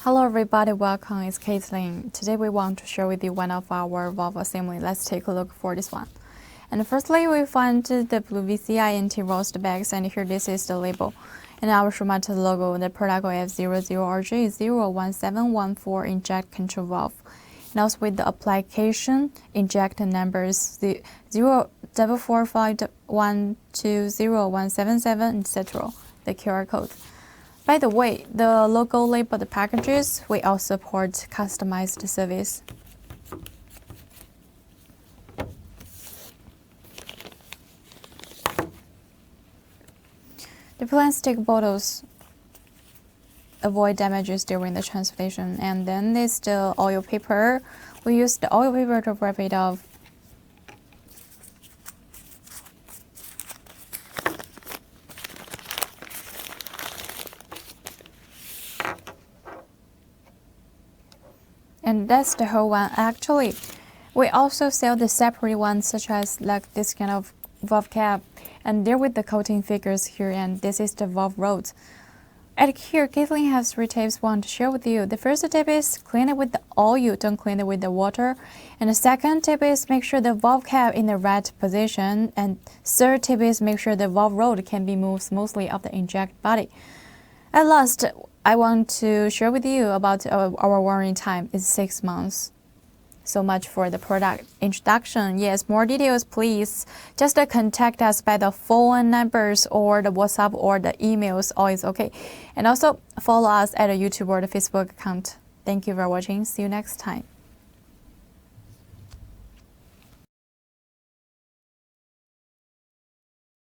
Hello everybody, welcome, it's Caitlin. Today we want to share with you one of our valve assembly. Let's take a look for this one. And firstly, we find the blue VCI anti-rust bags, and here this is the label. And our Shumatt logo, the product F00RJ01714 inject control valve. And also with the application, inject numbers 04451201777, etc. The QR code. By the way, the logo labeled packages, we also support customized service. The plastic bottles avoid damages during the transportation. And then there's the oil paper. We use the oil paper to wrap it off. And that's the whole one. Actually, we also sell the separate ones, such as like this kind of valve cap, and there with the coating figures here, and this is the valve rod. And here, Caitlin has 3 tips want to share with you. The first tip is clean it with the oil, don't clean it with the water. And the second tip is make sure the valve cap in the right position. And third tip is make sure the valve rod can be moved smoothly off the inject body. At last, I want to share with you about our warranty time is 6 months. So much for the product introduction. Yes, more details, please. Just contact us by the phone numbers or the WhatsApp or the emails. All is okay. And also follow us at a YouTube or the Facebook account. Thank you for watching. See you next time.